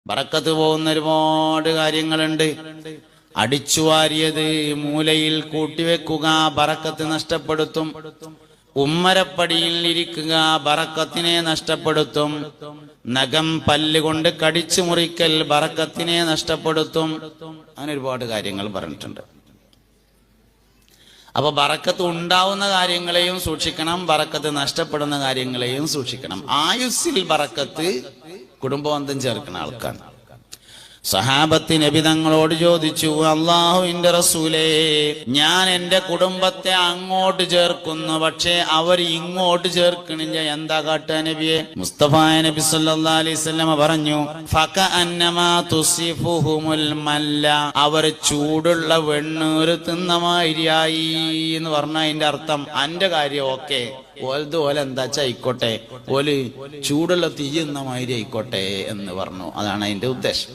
ബറക്കത്ത് പോകുന്ന ഒരുപാട് കാര്യങ്ങളുണ്ട്. അടിച്ചുവാരിയത് മൂലയിൽ കൂട്ടിവെക്കുക ബറക്കത്ത് നഷ്ടപ്പെടുത്തും. ഉമ്മരപ്പടിയിൽ ഇരിക്കുക ബറക്കത്തിനെ നഷ്ടപ്പെടുത്തും. നഖം പല്ലുകൊണ്ട് കടിച്ചു മുറിക്കൽ ബറക്കത്തിനെ നഷ്ടപ്പെടുത്തും. അങ്ങനെ ഒരുപാട് കാര്യങ്ങൾ പറഞ്ഞിട്ടുണ്ട്. അപ്പൊ ബറക്കത്ത് ഉണ്ടാവുന്ന കാര്യങ്ങളെയും സൂക്ഷിക്കണം, ബറക്കത്ത് നഷ്ടപ്പെടുന്ന കാര്യങ്ങളെയും സൂക്ഷിക്കണം. ആയുസ്സിൽ ബറക്കത്ത് കുടുംബബന്ധം ചേർക്കുന്ന ആൾക്കാണ്. സഹാബത്ത് നബി തങ്ങളോട് ചോദിച്ചു, അല്ലാഹുവിന്റെ റസൂലേ, ഞാൻ എന്റെ കുടുംബത്തെ അങ്ങോട്ട് ചേർക്കുന്നു, പക്ഷേ അവർ ഇങ്ങോട്ട് ചേർക്കണില്ല, എന്താ കാട്ടുക നബിയെ? മുസ്തഫ നബി സല്ലല്ലാഹു അലൈഹി വസല്ലം പറഞ്ഞു, ഫകഅന്നമാ തുസിഫുഹുമുൽ മല്ല, അവർ ചൂടുള്ള വെണ്ണൂര് തിന്നമായിരിയായി എന്ന് പറഞ്ഞ അതിന്റെ അർത്ഥം അന്റെ കാര്യം ഓക്കെ, ഓലത് ഓല എന്താച്ചാ ആയിക്കോട്ടെ, ഓല് ചൂടുള്ള തീ തിന്ന മാതിരി ആയിക്കോട്ടെ എന്ന് പറഞ്ഞു. അതാണ് അതിന്റെ ഉദ്ദേശം.